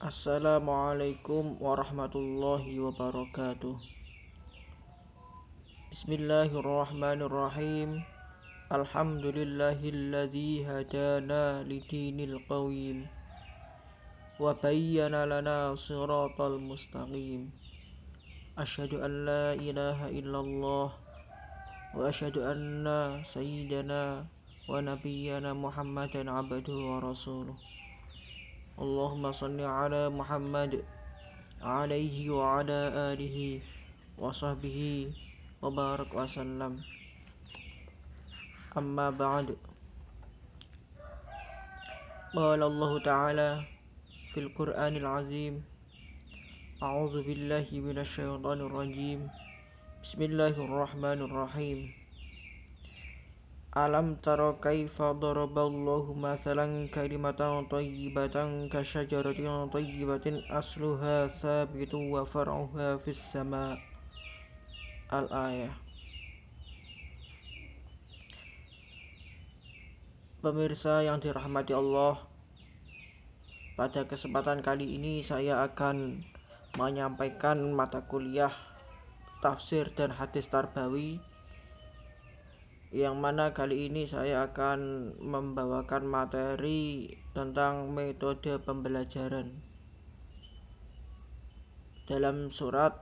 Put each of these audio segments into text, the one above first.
Assalamualaikum warahmatullahi wabarakatuh. Bismillahirrahmanirrahim. Alhamdulillahilladzi hadana lidinil qawim wa bayyana lana siratal mustaqim. Asyhadu an la ilaha illallah wa asyhadu anna sayyidana wa nabiyyana Muhammadan abduhu wa rasuluh. Allahumma salli ala Muhammad alaihi wa ala alihi wa sahbihi wa barak wa sallam. Amma ba'd. Qala Allah Ta'ala fil Qur'anil Azim. A'udzu billahi minasy syaithanir rajim. Bismillahirrahmanirrahim. Alam tara kaifa daraballahu mathalan kalimatan thayyibatan kasyajaratin thayyibatin asluha tsabitun wa far'uha fis sama'. Al-ayah. Pemirsa yang dirahmati Allah, pada kesempatan kali ini saya akan menyampaikan mata kuliah tafsir dan hadis tarbawi, yang mana kali ini saya akan membawakan materi tentang metode pembelajaran dalam surat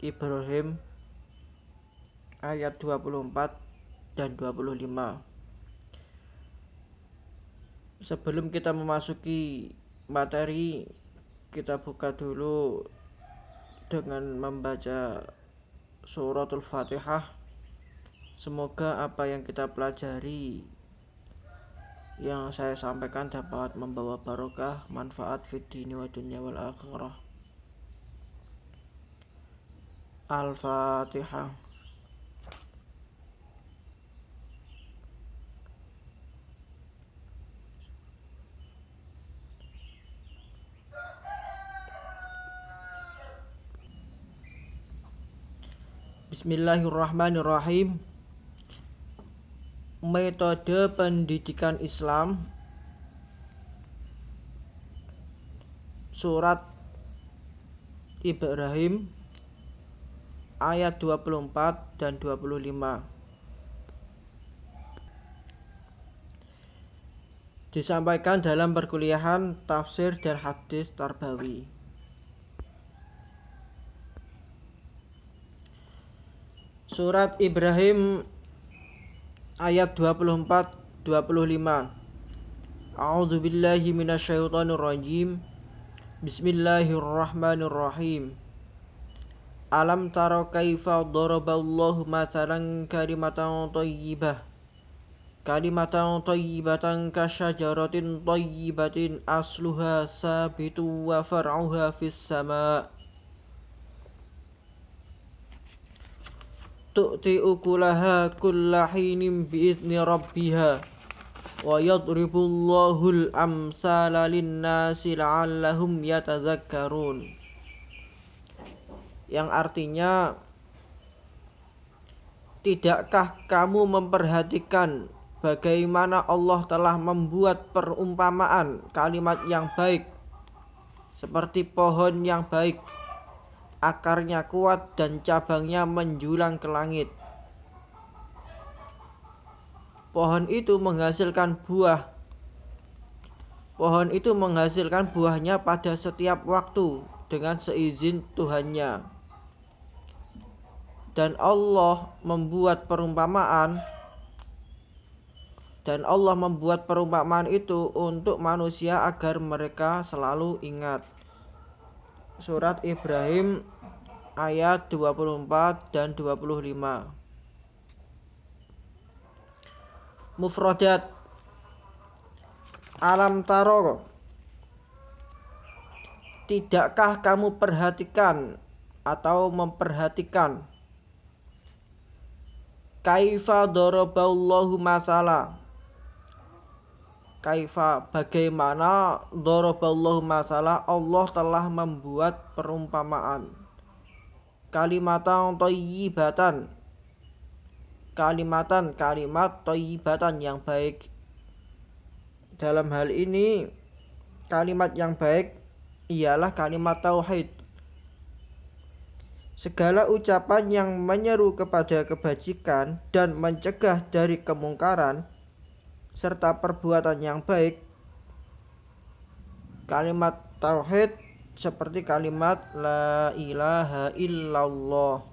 Ibrahim ayat 24 dan 25. Sebelum kita memasuki materi, kita buka dulu dengan membaca suratul Fatihah. Semoga apa yang kita pelajari, yang saya sampaikan, dapat membawa barokah, manfaat fid dini wa dunya wal akhirah. Al-Fatihah. Bismillahirrahmanirrahim. Metode pendidikan Islam, surat Ibrahim ayat 24 dan 25. Disampaikan dalam perkuliahan tafsir dan hadis tarbawi. Surat Ibrahim ayat 24-25. A'udzu billahi minasyaitonir rajim. Bismillahirrahmanirrahim. Alam tara kaifa daraballahu mathalan kalimatan thayyibatan kasyajaratin thayyibatin asluha tsabitun wa far'uha fis sama'. Tu'ti ukulaha kulla hinin bi'izni rabbiha wa yadribullahul amsala linnasi la'allahum yatadzakkarun. Yang artinya, tidakkah kamu memperhatikan bagaimana Allah telah membuat perumpamaan kalimat yang baik, seperti pohon yang baik, akarnya kuat dan cabangnya menjulang ke langit. Pohon itu menghasilkan buahnya pada setiap waktu dengan seizin Tuhannya. Dan Allah membuat perumpamaan itu untuk manusia agar mereka selalu ingat. Surat Ibrahim ayat 24 dan 25. Mufradat. Alam taro, tidakkah kamu perhatikan atau memperhatikan, kaifa daraballahu mathala, kaifa bagaimana, daraballahu mathala Allah telah membuat perumpamaan, kalimatan thayyibatan, kalimat thayyibatan yang baik. Dalam hal ini kalimat yang baik ialah kalimat tauhid. Segala ucapan yang menyeru kepada kebajikan dan mencegah dari kemungkaran serta perbuatan yang baik, kalimat tauhid seperti kalimat la ilaha illallah.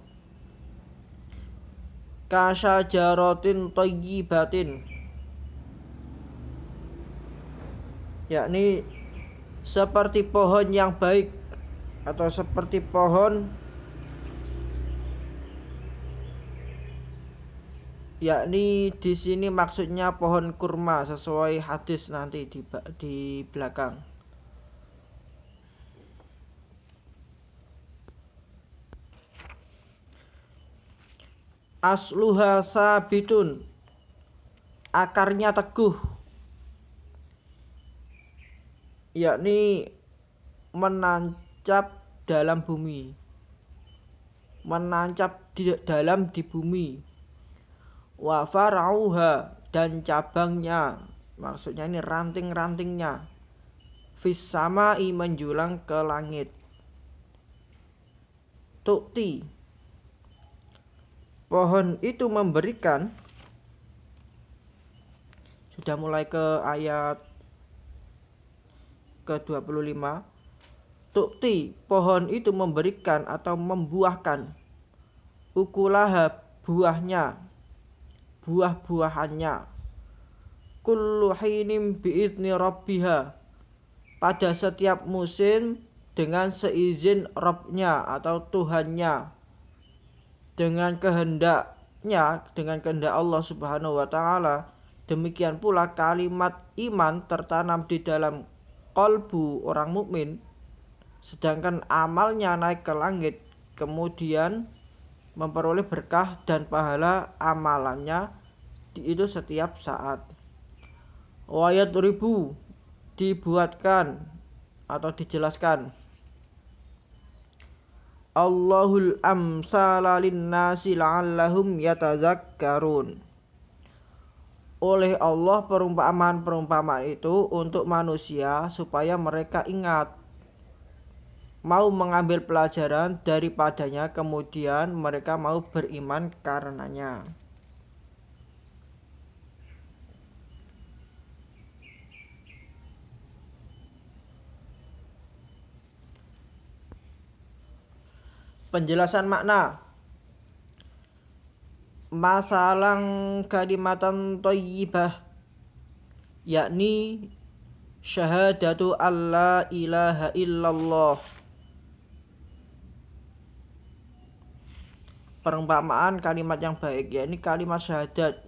Kasyajaratin thayyibatin, yakni seperti pohon yang baik atau seperti pohon, yakni di sini maksudnya pohon kurma sesuai hadis nanti di belakang. Asluha sabitun, akarnya teguh, yakni menancap dalam bumi, menancap di bumi. Wa far'uha, dan cabangnya, maksudnya ini ranting-rantingnya, fis samai, menjulang ke langit. Tu'ti, pohon itu memberikan, sudah mulai ke ayat ke-25. Tu'ti, pohon itu memberikan atau membuahkan, ukulaha, buahnya, buah-buahannya, kullu hinim bi'idni rabbiha, pada setiap musim dengan seizin Rabbnya atau Tuhannya, dengan kehendak Allah Subhanahu wa taala. Demikian pula kalimat iman tertanam di dalam qalbu orang mukmin, sedangkan amalnya naik ke langit, kemudian memperoleh berkah dan pahala amalannya itu setiap saat. Wayat ribu, dibuatkan atau dijelaskan, Allahul amsala linnasi la'allahum yatadzakkarun, oleh Allah perumpamaan-perumpamaan itu untuk manusia supaya mereka ingat, mau mengambil pelajaran daripadanya, kemudian mereka mau beriman karenanya. Penjelasan makna. Masalang kalimatan thayyibah, yakni syahadatu alla ilaha illallah. Perumpamaan kalimat yang baik, yakni kalimat syahadat.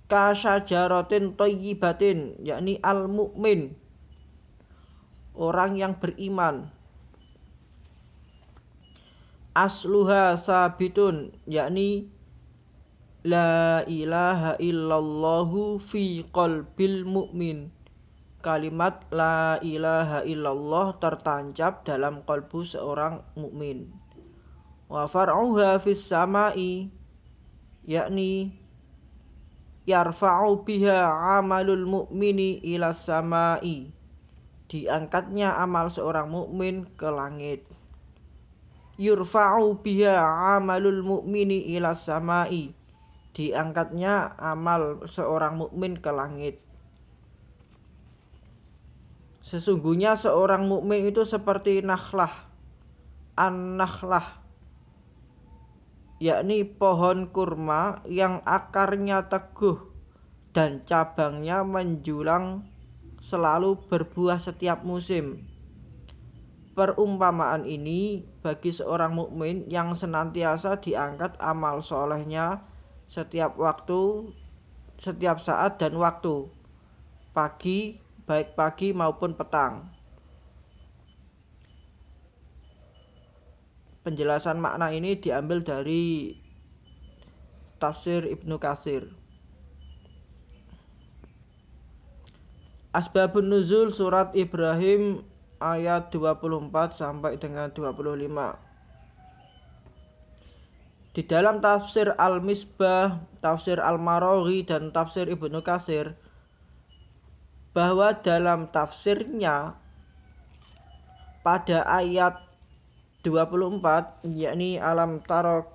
Kasyajaratin thayyibatin, yakni al-mu'min, orang yang beriman. Asluha sabitun, yakni la ilaha illallahu fi qalbil mu'min, kalimat la ilaha illallah tertancap dalam kalbu seorang mukmin. Wa far'uha fis samai, yakni yarfa'u biha amalul mu'mini ila samai, diangkatnya amal seorang mukmin ke langit. Yurfa'u biha amalul mu'mini ila samai, diangkatnya amal seorang mukmin ke langit. Sesungguhnya seorang mukmin itu seperti nakhlah, an-nakhlah, yakni pohon kurma yang akarnya teguh dan cabangnya menjulang selalu berbuah setiap musim. Perumpamaan ini bagi seorang mukmin yang senantiasa diangkat amal solehnya setiap waktu, setiap saat dan waktu, pagi, baik pagi maupun petang. Penjelasan makna ini diambil dari tafsir Ibnu Katsir. Asbabun nuzul surat Ibrahim ayat 24 sampai dengan 25. Di dalam tafsir Al-Misbah, tafsir Al-Maraghi dan tafsir Ibnu Katsir bahwa dalam tafsirnya pada ayat 24, yakni alam taro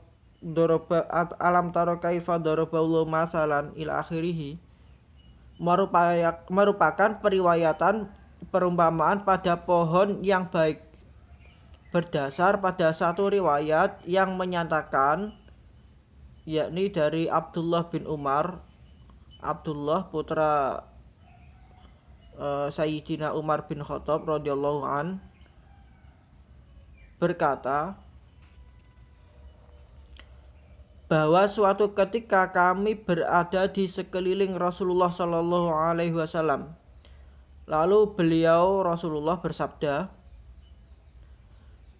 kaifa daraballahu masalan ila akhirih, merupakan periwayatan perumpamaan pada pohon yang baik berdasar pada satu riwayat yang menyatakan, yakni dari Abdullah bin Umar, Abdullah putra Sayyidina Umar bin Khattab radhiyallahu an, berkata bahwa suatu ketika kami berada di sekeliling Rasulullah Shallallahu Alaihi Wasallam. Lalu Rasulullah bersabda,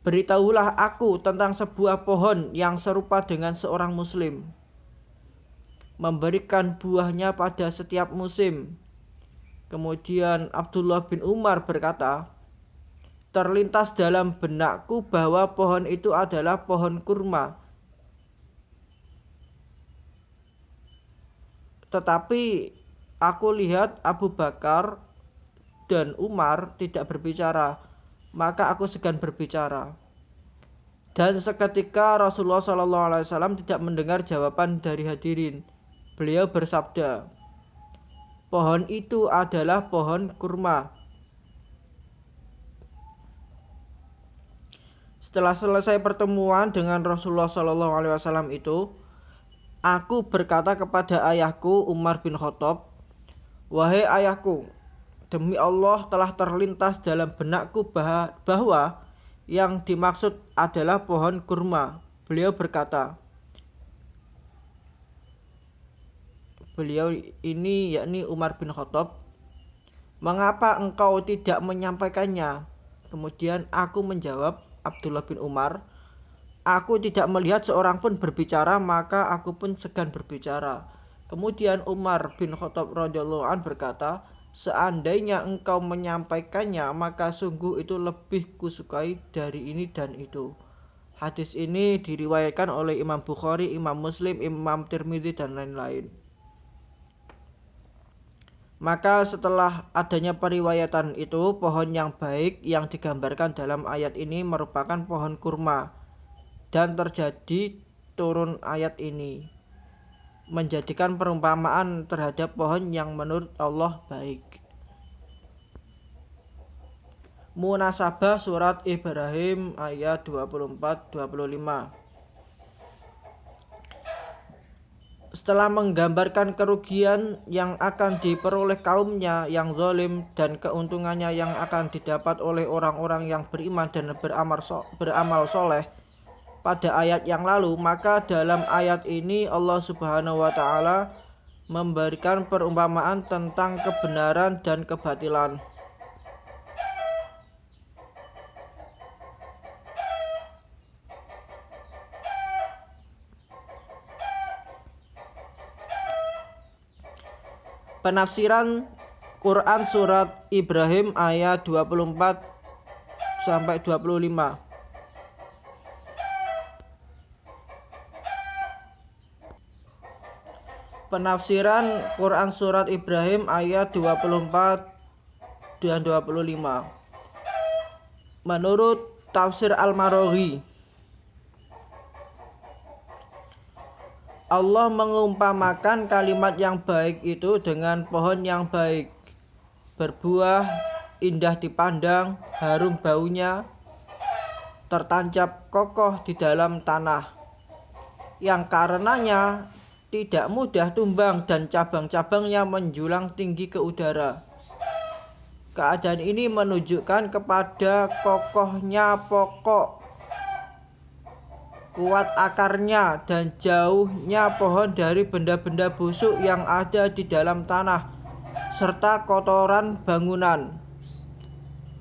"Beritahulah aku tentang sebuah pohon yang serupa dengan seorang muslim, memberikan buahnya pada setiap musim." Kemudian Abdullah bin Umar berkata, "Terlintas dalam benakku bahwa pohon itu adalah pohon kurma. Tetapi aku lihat Abu Bakar dan Umar tidak berbicara, maka aku segan berbicara." Dan seketika Rasulullah SAW tidak mendengar jawaban dari hadirin. Beliau bersabda, "Pohon itu adalah pohon kurma." Setelah selesai pertemuan dengan Rasulullah SAW itu, aku berkata kepada ayahku Umar bin Khattab, "Wahai ayahku, demi Allah telah terlintas dalam benakku bahwa yang dimaksud adalah pohon kurma." Beliau berkata, beliau ini yakni Umar bin Khattab, "Mengapa engkau tidak menyampaikannya?" Kemudian aku menjawab, Abdullah bin Umar, "Aku tidak melihat seorang pun berbicara, maka aku pun segan berbicara." Kemudian Umar bin Khattab radhiyallahu an berkata, "Seandainya engkau menyampaikannya, maka sungguh itu lebih kusukai dari ini dan itu." Hadis ini diriwayatkan oleh Imam Bukhari, Imam Muslim, Imam Tirmidzi dan lain-lain. Maka setelah adanya periwayatan itu, pohon yang baik yang digambarkan dalam ayat ini merupakan pohon kurma, dan terjadi turun ayat ini menjadikan perumpamaan terhadap pohon yang menurut Allah baik. Munasabah surat Ibrahim ayat 24-25. Setelah menggambarkan kerugian yang akan diperoleh kaumnya yang zalim dan keuntungannya yang akan didapat oleh orang-orang yang beriman dan beramal soleh pada ayat yang lalu, maka dalam ayat ini Allah Subhanahu wa taala memberikan perumpamaan tentang kebenaran dan kebatilan. Penafsiran Quran surat Ibrahim ayat 24 sampai 25. Penafsiran Quran surat Ibrahim ayat 24 dan 25. Menurut tafsir Al-Maraghi, Allah mengumpamakan kalimat yang baik itu dengan pohon yang baik, berbuah, indah dipandang, harum baunya, tertancap kokoh di dalam tanah, yang karenanya tidak mudah tumbang dan cabang-cabangnya menjulang tinggi ke udara. Keadaan ini menunjukkan kepada kokohnya pokok, kuat akarnya, dan jauhnya pohon dari benda-benda busuk yang ada di dalam tanah serta kotoran bangunan.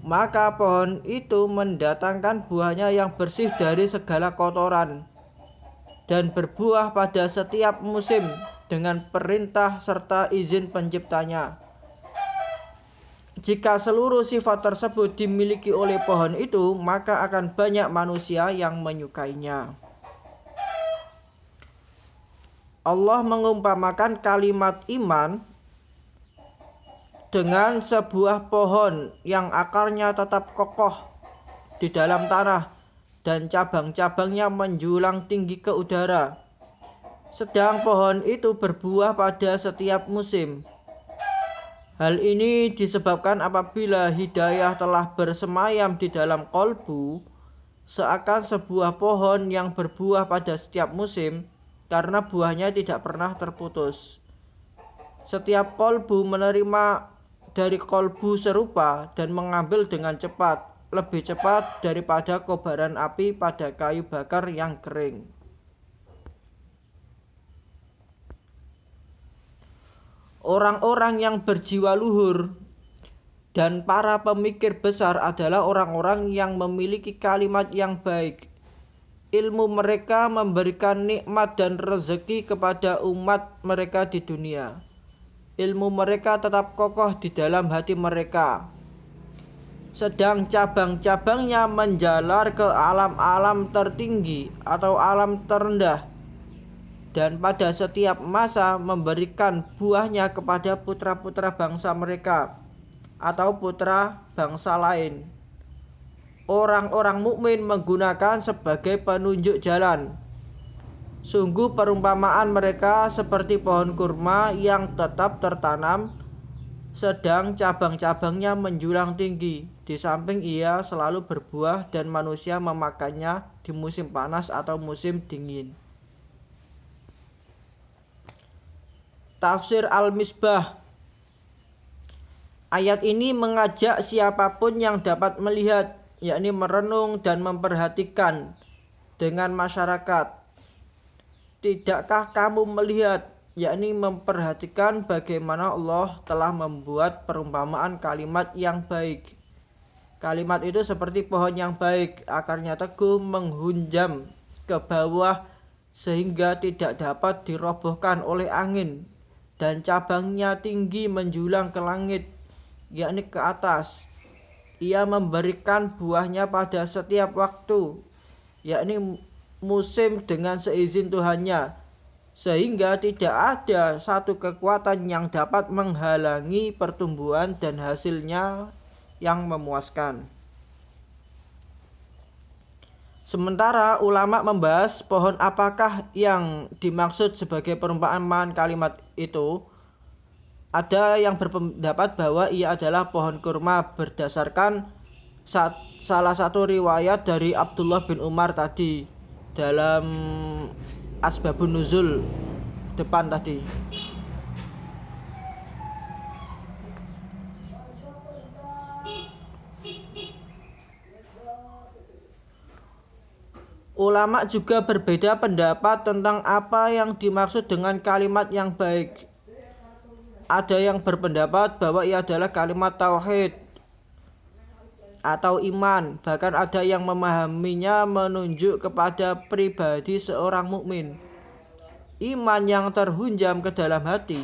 Maka pohon itu mendatangkan buahnya yang bersih dari segala kotoran dan berbuah pada setiap musim dengan perintah serta izin penciptanya. Jika seluruh sifat tersebut dimiliki oleh pohon itu, maka akan banyak manusia yang menyukainya. Allah mengumpamakan kalimat iman dengan sebuah pohon yang akarnya tetap kokoh di dalam tanah dan cabang-cabangnya menjulang tinggi ke udara. Sedang pohon itu berbuah pada setiap musim. Hal ini disebabkan apabila hidayah telah bersemayam di dalam kolbu, seakan sebuah pohon yang berbuah pada setiap musim, karena buahnya tidak pernah terputus. Setiap kolbu menerima dari kolbu serupa dan mengambil dengan cepat, lebih cepat daripada kobaran api pada kayu bakar yang kering. Orang-orang yang berjiwa luhur dan para pemikir besar adalah orang-orang yang memiliki kalimat yang baik. Ilmu mereka memberikan nikmat dan rezeki kepada umat mereka di dunia. Ilmu mereka tetap kokoh di dalam hati mereka. Sedang cabang-cabangnya menjalar ke alam-alam tertinggi atau alam terendah, dan pada setiap masa memberikan buahnya kepada putra-putra bangsa mereka atau putra bangsa lain. Orang-orang mukmin menggunakan sebagai penunjuk jalan. Sungguh perumpamaan mereka seperti pohon kurma yang tetap tertanam, sedang cabang-cabangnya menjulang tinggi. Di samping ia selalu berbuah dan manusia memakannya di musim panas atau musim dingin. Tafsir Al-Misbah. Ayat ini mengajak siapapun yang dapat melihat, yakni merenung dan memperhatikan dengan masyarakat. Tidakkah kamu melihat, yakni memperhatikan bagaimana Allah telah membuat perumpamaan kalimat yang baik. Kalimat itu seperti pohon yang baik, akarnya teguh menghunjam ke bawah sehingga tidak dapat dirobohkan oleh angin, dan cabangnya tinggi menjulang ke langit, yakni ke atas. Ia memberikan buahnya pada setiap waktu, yakni musim dengan seizin Tuhannya, sehingga tidak ada satu kekuatan yang dapat menghalangi pertumbuhan dan hasilnya yang memuaskan. Sementara ulama membahas pohon apakah yang dimaksud sebagai perumpamaan kalimat itu, ada yang berpendapat bahwa ia adalah pohon kurma berdasarkan salah satu riwayat dari Abdullah bin Umar tadi dalam Asbabun Nuzul depan tadi. Ulama juga berbeda pendapat tentang apa yang dimaksud dengan kalimat yang baik. Ada yang berpendapat bahwa ia adalah kalimat tauhid atau iman. Bahkan ada yang memahaminya menunjuk kepada pribadi seorang mukmin. Iman yang terhunjam ke dalam hati.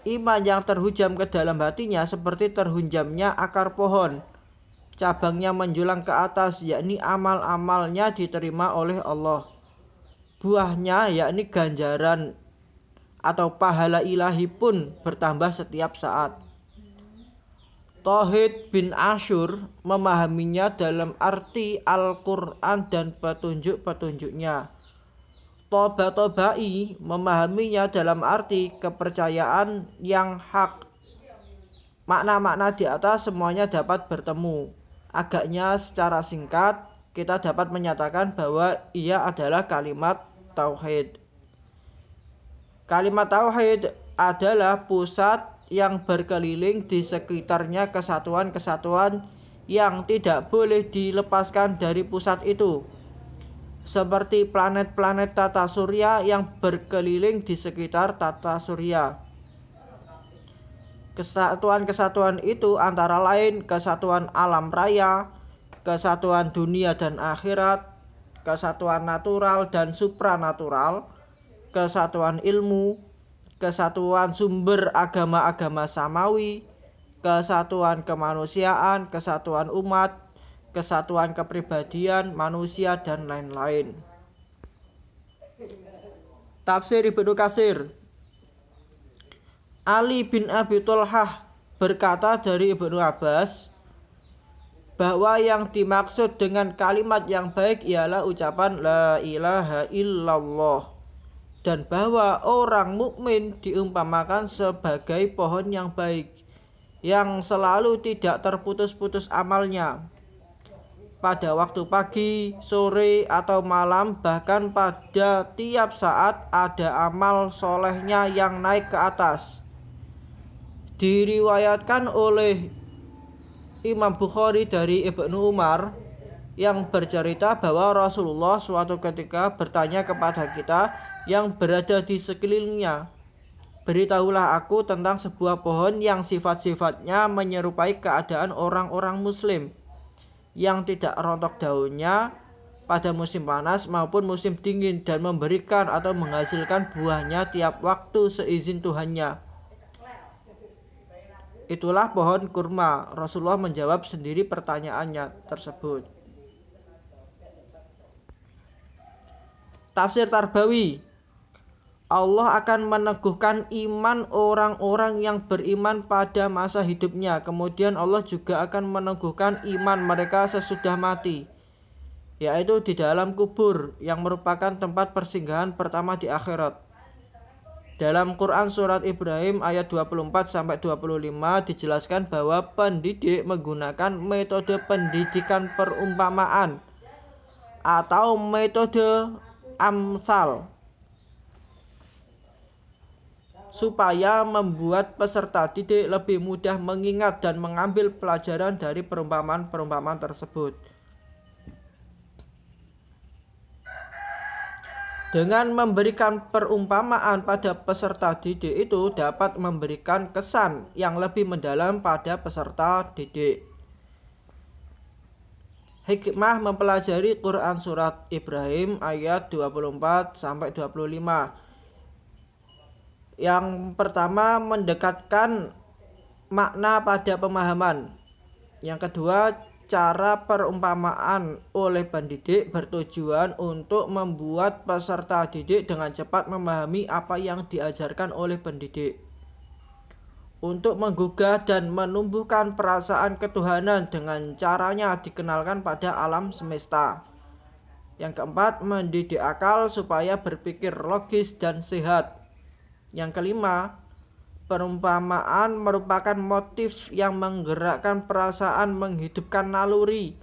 Iman yang terhunjam ke dalam hatinya seperti terhunjamnya akar pohon. Cabangnya menjulang ke atas, yakni amal-amalnya diterima oleh Allah. Buahnya, yakni ganjaran atau pahala ilahi pun bertambah setiap saat. Tauhid bin Ashur memahaminya dalam arti Al-Quran dan petunjuk-petunjuknya. Toba-Tobai memahaminya dalam arti kepercayaan yang hak. Makna-makna di atas semuanya dapat bertemu. Agaknya secara singkat kita dapat menyatakan bahwa ia adalah kalimat tauhid. Kalimat tauhid adalah pusat yang berkeliling di sekitarnya kesatuan-kesatuan yang tidak boleh dilepaskan dari pusat itu. Seperti planet-planet tata surya yang berkeliling di sekitar tata surya. Kesatuan-kesatuan itu antara lain kesatuan alam raya, kesatuan dunia dan akhirat, kesatuan natural dan supranatural, kesatuan ilmu, kesatuan sumber agama-agama samawi, kesatuan kemanusiaan, kesatuan umat, kesatuan kepribadian manusia, dan lain-lain. Tafsir Ibnu Katsir. Ali bin Abi Thalhah berkata dari Ibnu Abbas bahwa yang dimaksud dengan kalimat yang baik ialah ucapan la ilaha illallah, dan bahwa orang mukmin diumpamakan sebagai pohon yang baik yang selalu tidak terputus-putus amalnya pada waktu pagi, sore, atau malam, bahkan pada tiap saat ada amal solehnya yang naik ke atas. Diriwayatkan oleh Imam Bukhari dari Ibnu Umar yang bercerita bahwa Rasulullah suatu ketika bertanya kepada kita yang berada di sekelilingnya, beritahulah aku tentang sebuah pohon yang sifat-sifatnya menyerupai keadaan orang-orang muslim, yang tidak rontok daunnya pada musim panas maupun musim dingin, dan memberikan atau menghasilkan buahnya tiap waktu seizin Tuhannya. Itulah pohon kurma. Rasulullah menjawab sendiri pertanyaannya tersebut. Tafsir Tarbawi. Allah akan meneguhkan iman orang-orang yang beriman pada masa hidupnya. Kemudian Allah juga akan meneguhkan iman mereka sesudah mati, yaitu di dalam kubur, yang merupakan tempat persinggahan pertama di akhirat. Dalam Quran surat Ibrahim ayat 24-25 dijelaskan bahwa pendidik menggunakan metode pendidikan perumpamaan atau metode amsal supaya membuat peserta didik lebih mudah mengingat dan mengambil pelajaran dari perumpamaan-perumpamaan tersebut. Dengan memberikan perumpamaan pada peserta didik itu dapat memberikan kesan yang lebih mendalam pada peserta didik. Hikmah mempelajari Quran surat Ibrahim ayat 24-25. Yang pertama, mendekatkan makna pada pemahaman. Yang kedua, cara perumpamaan oleh pendidik bertujuan untuk membuat peserta didik dengan cepat memahami apa yang diajarkan oleh pendidik, untuk menggugah dan menumbuhkan perasaan ketuhanan dengan caranya dikenalkan pada alam semesta. Yang keempat, mendidik akal supaya berpikir logis dan sehat. Yang kelima, perumpamaan merupakan motif yang menggerakkan perasaan, menghidupkan naluri,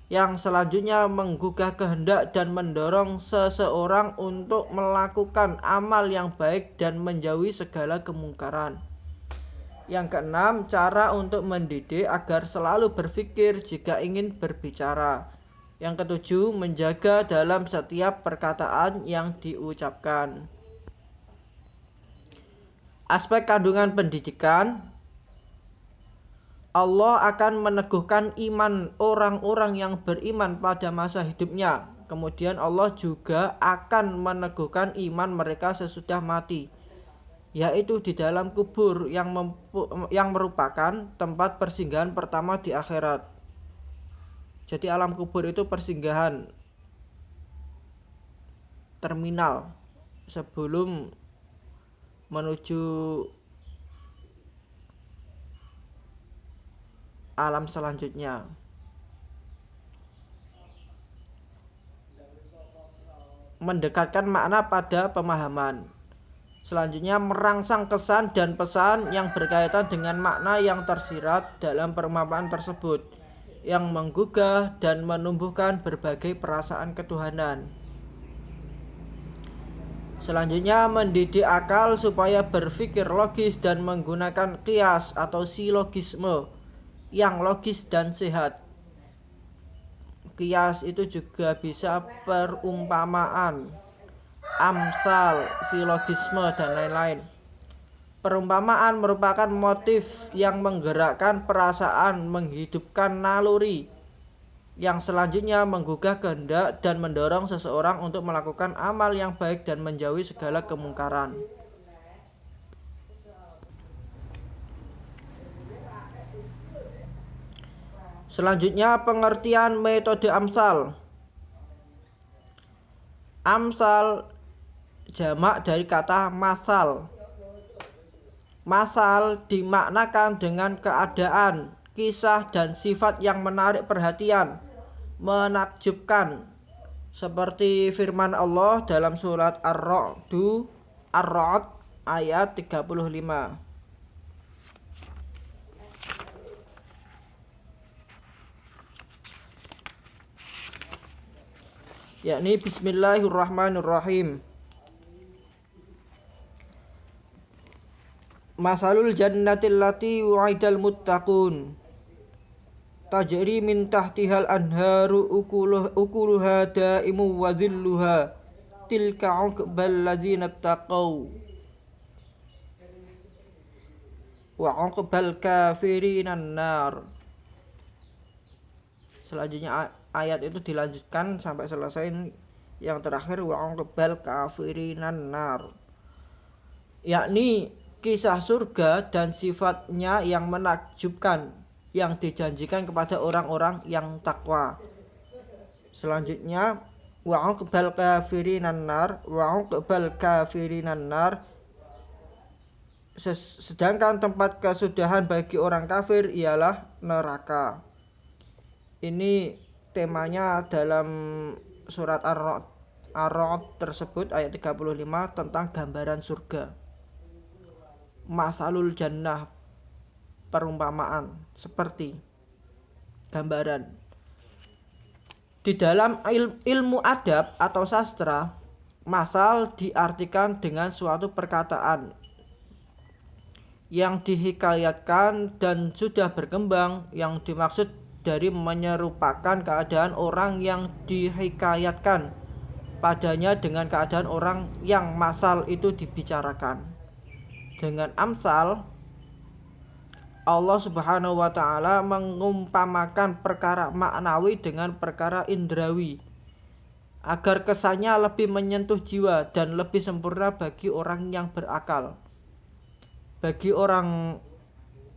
yang selanjutnya menggugah kehendak dan mendorong seseorang untuk melakukan amal yang baik dan menjauhi segala kemungkaran. Yang keenam, cara untuk mendidik agar selalu berpikir jika ingin berbicara. Yang ketujuh, menjaga dalam setiap perkataan yang diucapkan. Aspek kandungan pendidikan. Allah akan meneguhkan iman orang-orang yang beriman pada masa hidupnya. Kemudian Allah juga akan meneguhkan iman mereka sesudah mati, yaitu di dalam kubur yang merupakan tempat persinggahan pertama di akhirat. Jadi alam kubur itu persinggahan, terminal sebelum menuju alam selanjutnya. Mendekatkan makna pada pemahaman. Selanjutnya, merangsang kesan dan pesan yang berkaitan dengan makna yang tersirat dalam perumpamaan tersebut, yang menggugah dan menumbuhkan berbagai perasaan ketuhanan. Selanjutnya, mendidik akal supaya berpikir logis dan menggunakan qiyas atau silogisme yang logis dan sehat. Qiyas itu juga bisa perumpamaan, amsal, silogisme, dan lain-lain. Perumpamaan merupakan motif yang menggerakkan perasaan, menghidupkan naluri, yang selanjutnya menggugah kehendak dan mendorong seseorang untuk melakukan amal yang baik dan menjauhi segala kemungkaran. Selanjutnya, pengertian metode amsal. Amsal jamak dari kata masal, Masal dimaknakan dengan keadaan, kisah dan sifat yang menarik perhatian, menakjubkan, seperti firman Allah dalam surat Ar-Ra'd ayat 35. Yakni Bismillahirrahmanirrahim. Masalul jannatil lati wa'idal muttaqun tajri min tahtihal anharu ukuluha da'imu wa dhilluha tilka uqbal ladzina taqaw wa uqbal kafirinan nar. Selanjutnya ayat itu dilanjutkan sampai selesai yang terakhir wa uqbal kafirinan nar, yakni kisah surga dan sifatnya yang menakjubkan yang dijanjikan kepada orang-orang yang takwa. Selanjutnya wa uqbal kafirinan nar, sedangkan tempat kesudahan bagi orang kafir ialah neraka. Ini temanya dalam surat Ar-Ra'd tersebut ayat 35 tentang gambaran surga. Masalul jannah, perumpamaan, seperti gambaran. Di dalam ilmu adab atau sastra, masal diartikan dengan suatu perkataan yang dihikayatkan dan sudah berkembang, yang dimaksud dari menyerupakan keadaan orang yang dihikayatkan padanya dengan keadaan orang yang masal itu dibicarakan. Dengan amsal, Allah Subhanahu wa ta'ala mengumpamakan perkara maknawi dengan perkara indrawi agar kesannya lebih menyentuh jiwa dan lebih sempurna bagi orang yang berakal. Bagi orang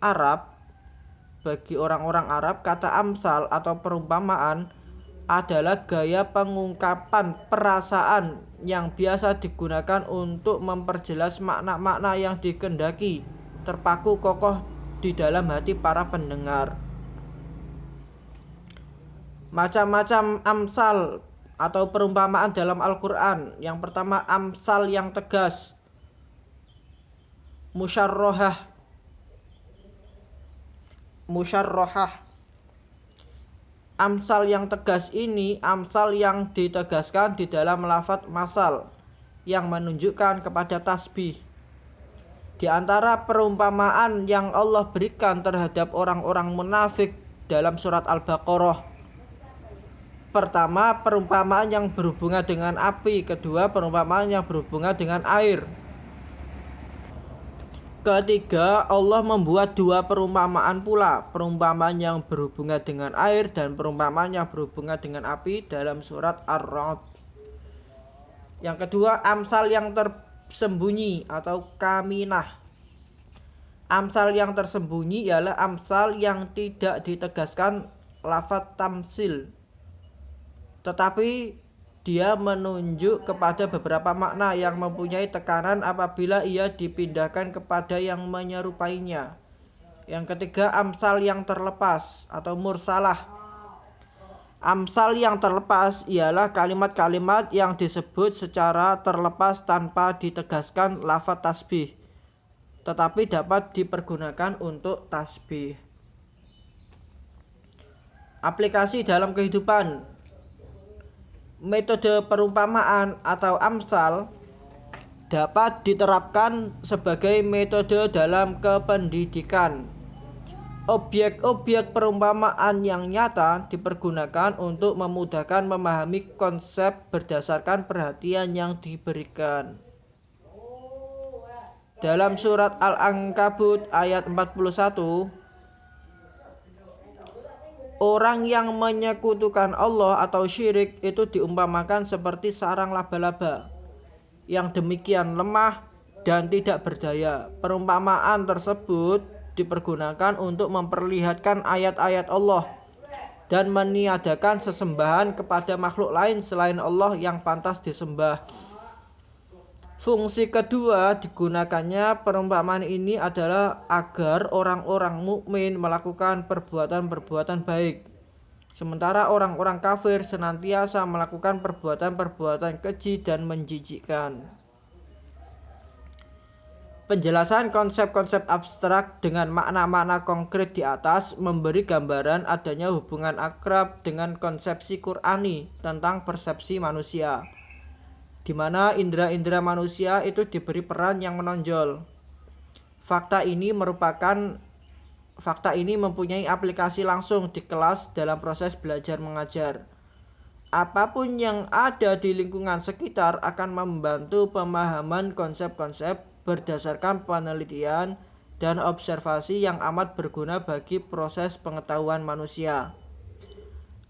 Arab, bagi orang-orang Arab, kata amsal atau perumpamaan adalah gaya pengungkapan perasaan yang biasa digunakan untuk memperjelas makna-makna yang dikehendaki terpaku kokoh di dalam hati para pendengar. Macam-macam amsal atau perumpamaan dalam Al-Quran. Yang pertama, amsal yang tegas, musyarrohah. Amsal yang tegas ini amsal yang ditegaskan di dalam lafadz masal yang menunjukkan kepada tasbih. Di antara perumpamaan yang Allah berikan terhadap orang-orang munafik dalam surat Al-Baqarah, pertama, perumpamaan yang berhubungan dengan api. Kedua, perumpamaan yang berhubungan dengan air. Ketiga, Allah membuat dua perumpamaan pula, perumpamaan yang berhubungan dengan air dan perumpamaan yang berhubungan dengan api dalam surat Ar-Ra'd. Yang kedua, amsal yang tersembunyi atau kaminah. Amsal yang tersembunyi ialah amsal yang tidak ditegaskan lafadz tamsil, tetapi dia menunjuk kepada beberapa makna yang mempunyai tekanan apabila ia dipindahkan kepada yang menyerupainya. Yang ketiga, amsal yang terlepas atau mursalah. Amsal yang terlepas ialah kalimat-kalimat yang disebut secara terlepas tanpa ditegaskan lafadz tasbih, tetapi dapat dipergunakan untuk tasbih. Aplikasi dalam kehidupan. Metode perumpamaan atau amsal dapat diterapkan sebagai metode dalam kependidikan. Objek-objek perumpamaan yang nyata dipergunakan untuk memudahkan memahami konsep berdasarkan perhatian yang diberikan. Dalam surat Al-Ankabut ayat 41, orang yang menyekutukan Allah atau syirik itu diumpamakan seperti sarang laba-laba yang demikian lemah dan tidak berdaya. Perumpamaan tersebut dipergunakan untuk memperlihatkan ayat-ayat Allah dan meniadakan sesembahan kepada makhluk lain selain Allah yang pantas disembah. Fungsi kedua digunakannya perumpamaan ini adalah agar orang-orang mukmin melakukan perbuatan-perbuatan baik, sementara orang-orang kafir senantiasa melakukan perbuatan-perbuatan keji dan menjijikkan. Penjelasan konsep-konsep abstrak dengan makna-makna konkret di atas memberi gambaran adanya hubungan akrab dengan konsepsi Qur'ani tentang persepsi manusia, di mana indera-indera manusia itu diberi peran yang menonjol. Fakta ini mempunyai aplikasi langsung di kelas dalam proses belajar mengajar. Apapun yang ada di lingkungan sekitar akan membantu pemahaman konsep-konsep berdasarkan penelitian dan observasi yang amat berguna bagi proses pengetahuan manusia.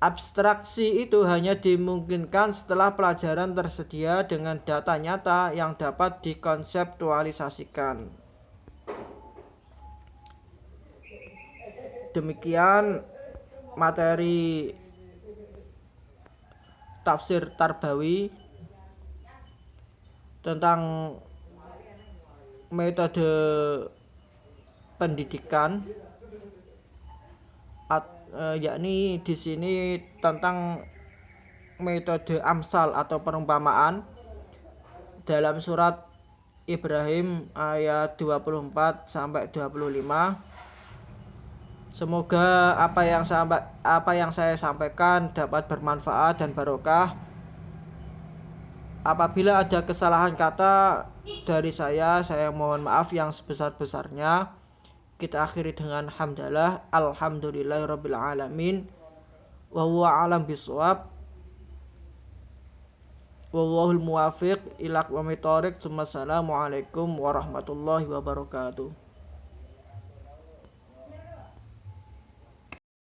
Abstraksi itu hanya dimungkinkan setelah pelajaran tersedia dengan data nyata yang dapat dikonseptualisasikan. Demikian materi tafsir Tarbawi tentang metode pendidikan, yakni di sini tentang metode amsal atau perumpamaan dalam surat Ibrahim ayat 24 sampai 25. Semoga apa yang saya sampaikan dapat bermanfaat dan barokah. Apabila ada kesalahan kata dari saya mohon maaf yang sebesar-besarnya. Kita akhiri dengan hamdalah, alhamdulillahirabbil alamin, wa huwa alam bisawab, wallahul muwaffiq ila aqwamit thoriq. Assalamualaikum warahmatullahi wabarakatuh.